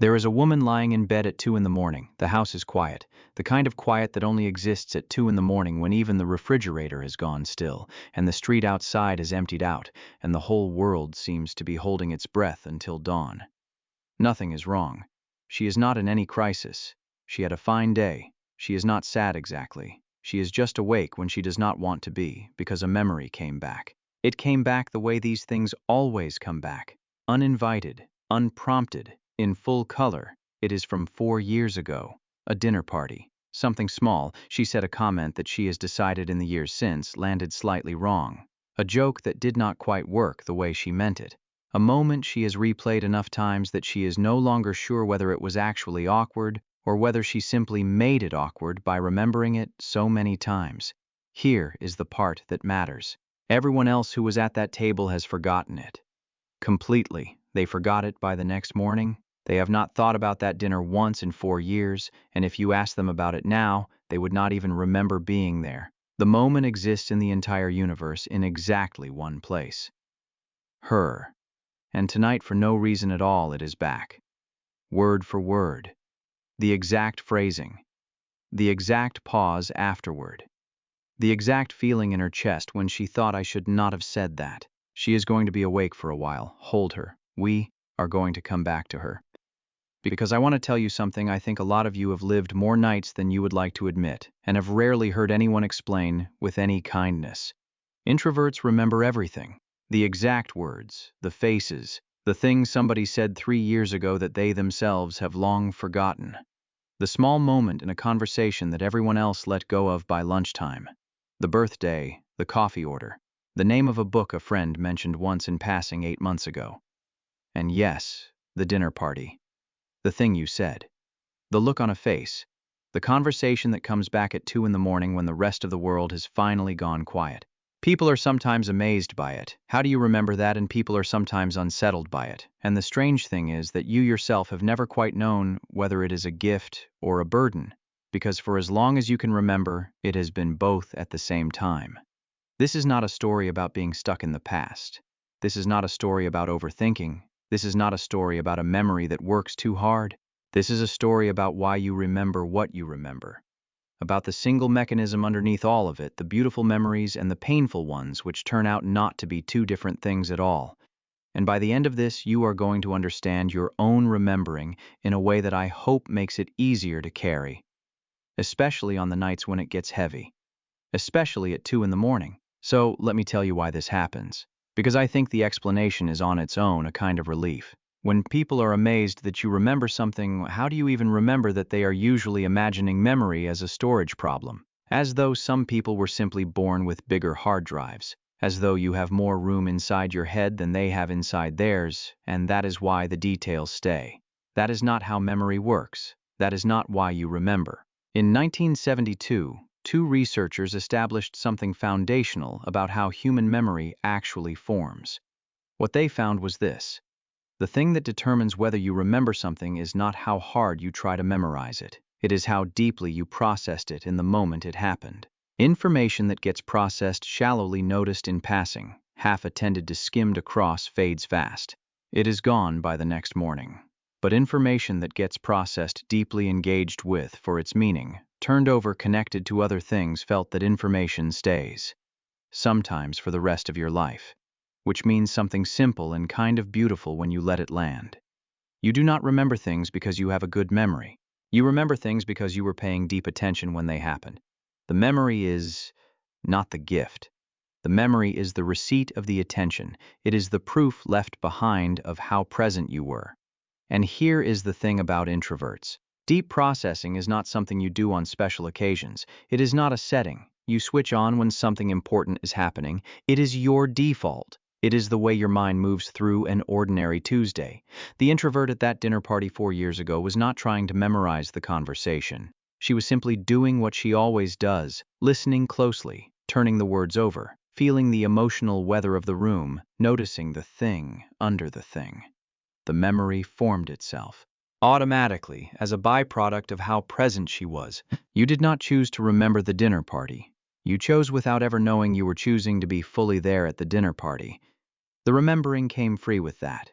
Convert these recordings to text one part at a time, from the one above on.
There is a woman lying in bed at 2 in the morning. The house is quiet, the kind of quiet that only exists at 2 in the morning when even the refrigerator has gone still, and the street outside is emptied out, and the whole world seems to be holding its breath until dawn. Nothing is wrong. She is not in any crisis. She had a fine day. She is not sad exactly. She is just awake when she does not want to be, because a memory came back. It came back the way these things always come back, uninvited, unprompted, in full color. It is from 4 years ago, a dinner party. Something small. She said a comment that she has decided in the years since landed slightly wrong. A joke that did not quite work the way she meant it. A moment she has replayed enough times that she is no longer sure whether it was actually awkward or whether she simply made it awkward by remembering it so many times. Here is the part that matters. Everyone else who was at that table has forgotten it. Completely. They forgot it by the next morning. They have not thought about that dinner once in 4 years, and if you ask them about it now, they would not even remember being there. The moment exists in the entire universe in exactly one place. Her. And tonight, for no reason at all, it is back. Word for word. The exact phrasing. The exact pause afterward. The exact feeling in her chest when she thought I should not have said that. She is going to be awake for a while. Hold her. We are going to come back to her. Because I want to tell you something. I think a lot of you have lived more nights than you would like to admit, and have rarely heard anyone explain with any kindness. Introverts remember everything. The exact words, the faces, the things somebody said 3 years ago that they themselves have long forgotten. The small moment in a conversation that everyone else let go of by lunchtime. The birthday, the coffee order, the name of a book a friend mentioned once in passing 8 months ago. And yes, the dinner party. The thing you said. The look on a face. The conversation that comes back at 2 in the morning when the rest of the world has finally gone quiet. People are sometimes amazed by it. How do you remember that? And people are sometimes unsettled by it. And the strange thing is that you yourself have never quite known whether it is a gift or a burden, because for as long as you can remember, it has been both at the same time. This is not a story about being stuck in the past. This is not a story about overthinking. This is not a story about a memory that works too hard. This is a story about why you remember what you remember. About the single mechanism underneath all of it, the beautiful memories and the painful ones which turn out not to be two different things at all. And by the end of this, you are going to understand your own remembering in a way that I hope makes it easier to carry. Especially on the nights when it gets heavy. Especially at 2 in the morning. So let me tell you why this happens. Because I think the explanation is on its own a kind of relief. When people are amazed that you remember something, how do you even remember that they are usually imagining memory as a storage problem? As though some people were simply born with bigger hard drives. As though you have more room inside your head than they have inside theirs, and that is why the details stay. That is not how memory works. That is not why you remember. In 1972, 2 researchers established something foundational about how human memory actually forms. What they found was this. The thing that determines whether you remember something is not how hard you try to memorize it. It is how deeply you processed it in the moment it happened. Information that gets processed shallowly, noticed in passing, half attended to, skimmed across, fades fast. It is gone by the next morning. But information that gets processed, deeply engaged with for its meaning, turned over, connected to other things, felt that information stays. Sometimes for the rest of your life. Which means something simple and kind of beautiful when you let it land. You do not remember things because you have a good memory. You remember things because you were paying deep attention when they happened. The memory is not the gift. The memory is the receipt of the attention. It is the proof left behind of how present you were. And here is the thing about introverts. Deep processing is not something you do on special occasions. It is not a setting you switch on when something important is happening. It is your default. It is the way your mind moves through an ordinary Tuesday. The introvert at that dinner party 4 years ago was not trying to memorize the conversation. She was simply doing what she always does, listening closely, turning the words over, feeling the emotional weather of the room, noticing the thing under the thing. The memory formed itself. Automatically, as a byproduct of how present she was. You did not choose to remember the dinner party. You chose without ever knowing you were choosing to be fully there at the dinner party. The remembering came free with that.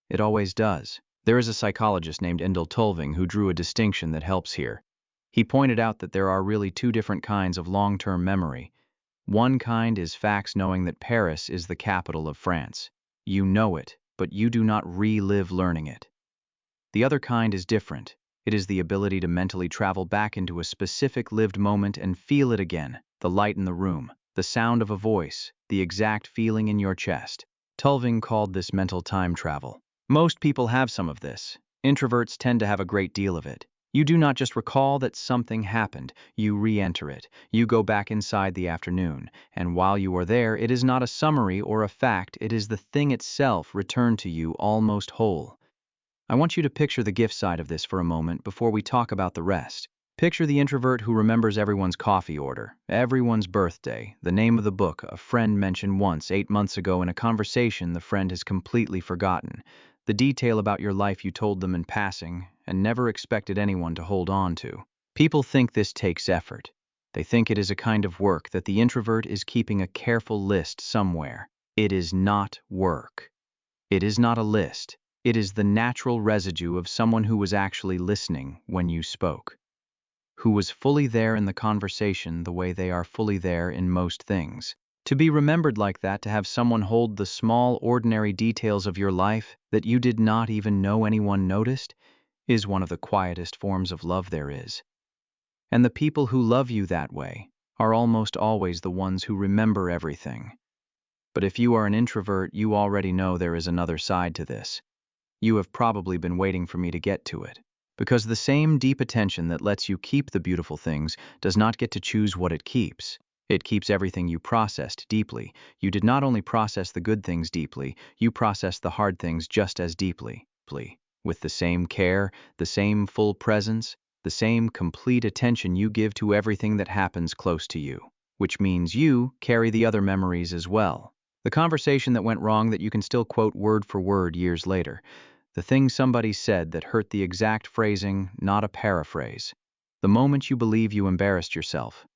It always does. There is a psychologist named Endel Tulving who drew a distinction that helps here. He pointed out that there are really two different kinds of long-term memory. One kind is facts knowing that Paris is the capital of France. You know it, but you do not relive learning it. The other kind is different. It is the ability to mentally travel back into a specific lived moment and feel it again, the light in the room, the sound of a voice, the exact feeling in your chest. Tulving called this mental time travel. Most people have some of this. Introverts tend to have a great deal of it. You do not just recall that something happened, you re-enter it. You go back inside the afternoon, and while you are there, it is not a summary or a fact, it is the thing itself returned to you almost whole. I want you to picture the gift side of this for a moment before we talk about the rest. Picture the introvert who remembers everyone's coffee order, everyone's birthday, the name of the book a friend mentioned once 8 months ago in a conversation the friend has completely forgotten, the detail about your life you told them in passing and never expected anyone to hold on to. People think this takes effort. They think it is a kind of work that the introvert is keeping a careful list somewhere. It is not work. It is not a list. It is the natural residue of someone who was actually listening when you spoke, who was fully there in the conversation the way they are fully there in most things. To be remembered like that, to have someone hold the small, ordinary details of your life that you did not even know anyone noticed, is one of the quietest forms of love there is. And the people who love you that way are almost always the ones who remember everything. But if you are an introvert, you already know there is another side to this. You have probably been waiting for me to get to it. Because the same deep attention that lets you keep the beautiful things does not get to choose what it keeps. It keeps everything you processed deeply. You did not only process the good things deeply, you processed the hard things just as deeply. With the same care, the same full presence, the same complete attention you give to everything that happens close to you. Which means you carry the other memories as well. The conversation that went wrong that you can still quote word for word years later. The thing somebody said that hurt, the exact phrasing, not a paraphrase. The moment you believe you embarrassed yourself.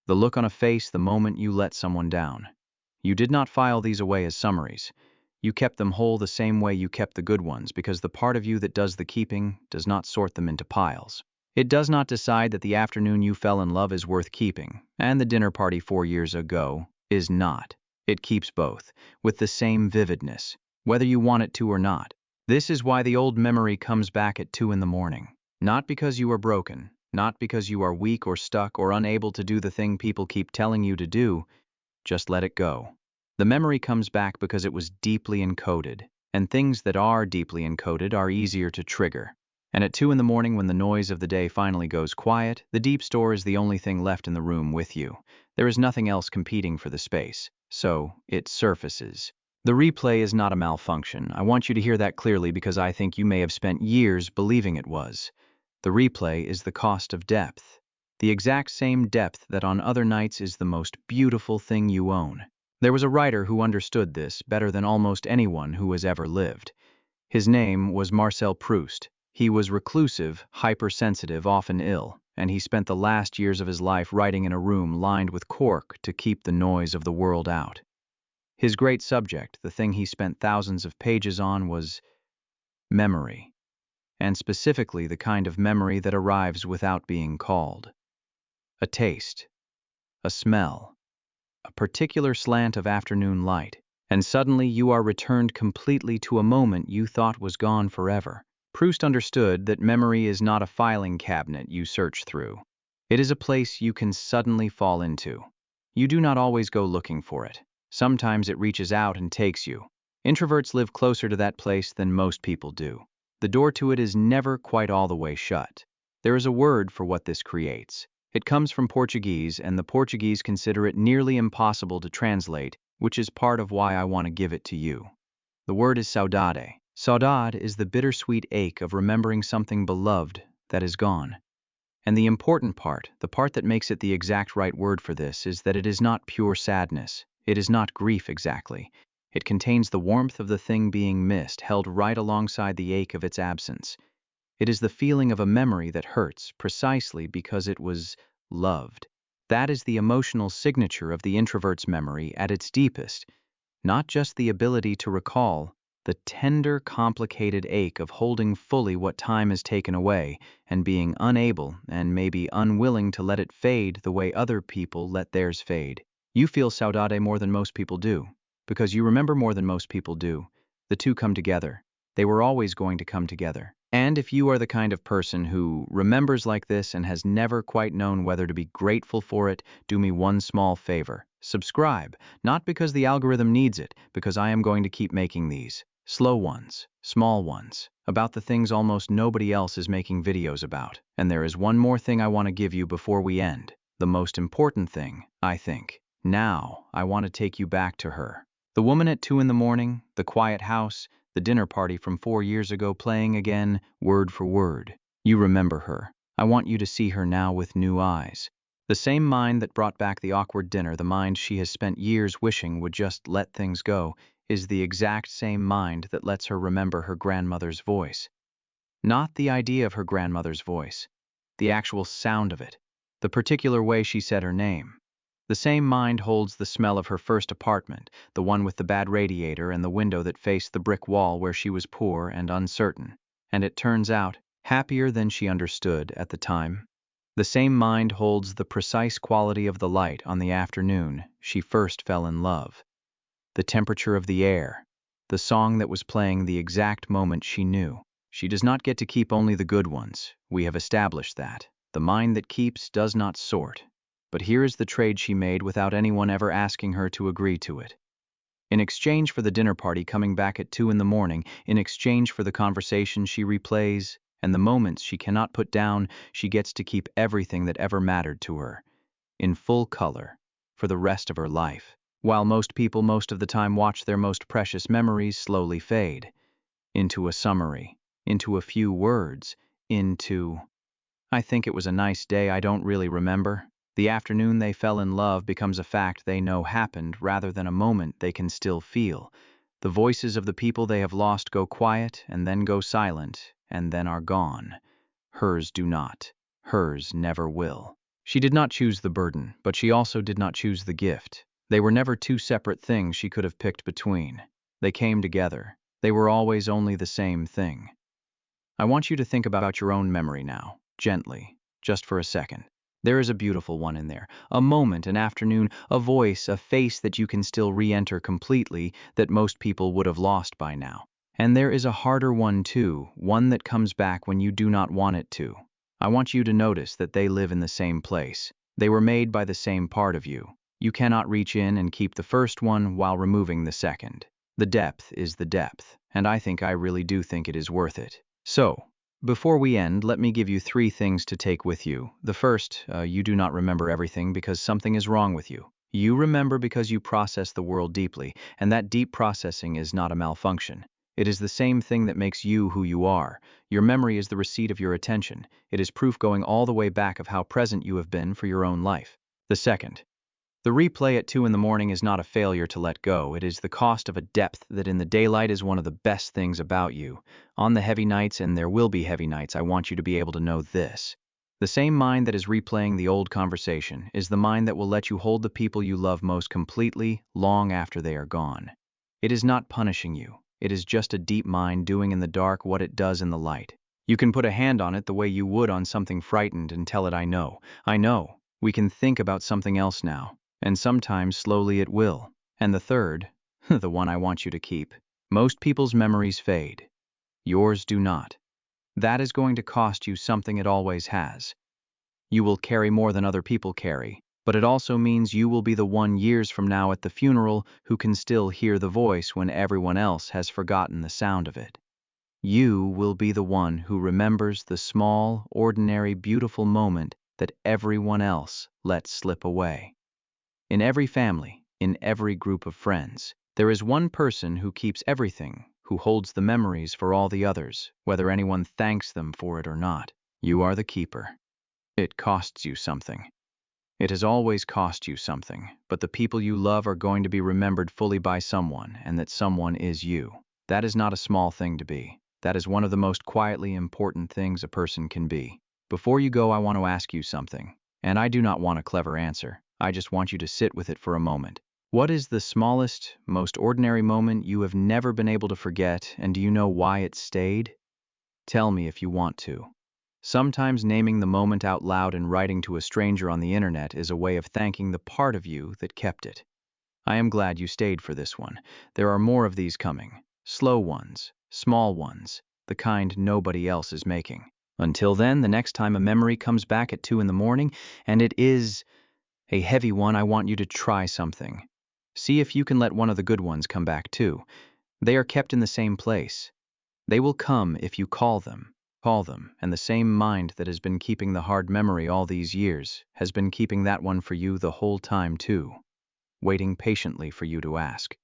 The look on a face the moment you let someone down. You did not file these away as summaries. You kept them whole the same way you kept the good ones, because the part of you that does the keeping does not sort them into piles. It does not decide that the afternoon you fell in love is worth keeping, and the dinner party 4 years ago is not. It keeps both, with the same vividness, whether you want it to or not. This is why the old memory comes back at 2 in the morning. Not because you are broken, not because you are weak or stuck or unable to do the thing people keep telling you to do. Just let it go. The memory comes back because it was deeply encoded, and things that are deeply encoded are easier to trigger. And at 2 in the morning, when the noise of the day finally goes quiet, the deep store is the only thing left in the room with you. There is nothing else competing for the space, so it surfaces. The replay is not a malfunction. I want you to hear that clearly because I think you may have spent years believing it was. The replay is the cost of depth. The exact same depth that on other nights is the most beautiful thing you own. There was a writer who understood this better than almost anyone who has ever lived. His name was Marcel Proust. He was reclusive, hypersensitive, often ill, and he spent the last years of his life writing in a room lined with cork to keep the noise of the world out. His great subject, the thing he spent thousands of pages on, was memory, and specifically the kind of memory that arrives without being called. A taste, a smell, a particular slant of afternoon light, and suddenly you are returned completely to a moment you thought was gone forever. Proust understood that memory is not a filing cabinet you search through. It is a place you can suddenly fall into. You do not always go looking for it. Sometimes it reaches out and takes you. Introverts live closer to that place than most people do. The door to it is never quite all the way shut. There is a word for what this creates. It comes from Portuguese, and the Portuguese consider it nearly impossible to translate, which is part of why I want to give it to you. The word is saudade. Saudade is the bittersweet ache of remembering something beloved that is gone. And the important part, the part that makes it the exact right word for this, is that it is not pure sadness. It is not grief exactly. It contains the warmth of the thing being missed, held right alongside the ache of its absence. It is the feeling of a memory that hurts precisely because it was loved. That is the emotional signature of the introvert's memory at its deepest. Not just the ability to recall, The tender, complicated ache of holding fully what time has taken away and being unable and maybe unwilling to let it fade the way other people let theirs fade. You feel saudade more than most people do, because you remember more than most people do. The two come together. They were always going to come together. And if you are the kind of person who remembers like this and has never quite known whether to be grateful for it, do me one small favor. Subscribe, not because the algorithm needs it, because I am going to keep making these. Slow ones, small ones, about the things almost nobody else is making videos about. And there is one more thing I want to give you before we end. The most important thing, I think. Now, I want to take you back to her. The woman at 2 in the morning, the quiet house, the dinner party from 4 years ago playing again, word for word. You remember her. I want you to see her now with new eyes. The same mind that brought back the awkward dinner, the mind she has spent years wishing would just let things go, is the exact same mind that lets her remember her grandmother's voice. Not the idea of her grandmother's voice, the actual sound of it, the particular way she said her name. The same mind holds the smell of her first apartment, the one with the bad radiator and the window that faced the brick wall where she was poor and uncertain, and it turns out, happier than she understood at the time. The same mind holds the precise quality of the light on the afternoon she first fell in love, the temperature of the air, the song that was playing the exact moment she knew. She does not get to keep only the good ones. We have established that. The mind that keeps does not sort. But here is the trade she made without anyone ever asking her to agree to it. In exchange for the dinner party coming back at 2 in the morning, in exchange for the conversation she replays, and the moments she cannot put down, she gets to keep everything that ever mattered to her, in full color, for the rest of her life. While most people most of the time watch their most precious memories slowly fade, into a summary, into a few words, into, I think it was a nice day I don't really remember. The afternoon they fell in love becomes a fact they know happened rather than a moment they can still feel. The voices of the people they have lost go quiet and then go silent and then are gone. Hers do not. Hers never will. She did not choose the burden, but she also did not choose the gift. They were never two separate things she could have picked between. They came together. They were always only the same thing. I want you to think about your own memory now, gently, just for a second. There is a beautiful one in there, a moment, an afternoon, a voice, a face that you can still re-enter completely that most people would have lost by now. And there is a harder one too, one that comes back when you do not want it to. I want you to notice that they live in the same place. They were made by the same part of you. You cannot reach in and keep the first one while removing the second. The depth is the depth, and I really do think it is worth it. So, before we end, let me give you 3 things to take with you. The first, you do not remember everything because something is wrong with you. You remember because you process the world deeply, and that deep processing is not a malfunction. It is the same thing that makes you who you are. Your memory is the receipt of your attention. It is proof going all the way back of how present you have been for your own life. The second, the replay at 2 in the morning is not a failure to let go. It is the cost of a depth that in the daylight is one of the best things about you. On the heavy nights, and there will be heavy nights, I want you to be able to know this. The same mind that is replaying the old conversation is the mind that will let you hold the people you love most completely long after they are gone. It is not punishing you. It is just a deep mind doing in the dark what it does in the light. You can put a hand on it the way you would on something frightened and tell it, I know. We can think about something else now. And sometimes slowly it will. And the third, the one I want you to keep. Most people's memories fade. Yours do not. That is going to cost you something it always has. You will carry more than other people carry, but it also means you will be the one years from now at the funeral who can still hear the voice when everyone else has forgotten the sound of it. You will be the one who remembers the small, ordinary, beautiful moment that everyone else let slip away. In every family, in every group of friends, there is one person who keeps everything, who holds the memories for all the others, whether anyone thanks them for it or not. You are the keeper. It costs you something. It has always cost you something, but the people you love are going to be remembered fully by someone, and that someone is you. That is not a small thing to be. That is one of the most quietly important things a person can be. Before you go, I want to ask you something, and I do not want a clever answer. I just want you to sit with it for a moment. What is the smallest, most ordinary moment you have never been able to forget, and do you know why it stayed? Tell me if you want to. Sometimes naming the moment out loud and writing to a stranger on the internet is a way of thanking the part of you that kept it. I am glad you stayed for this one. There are more of these coming. Slow ones, small ones, the kind nobody else is making. Until then, the next time a memory comes back at 2 in the morning, and it is a heavy one, I want you to try something. See if you can let one of the good ones come back too. They are kept in the same place. They will come if you call them. Call them, and the same mind that has been keeping the hard memory all these years has been keeping that one for you the whole time too, waiting patiently for you to ask.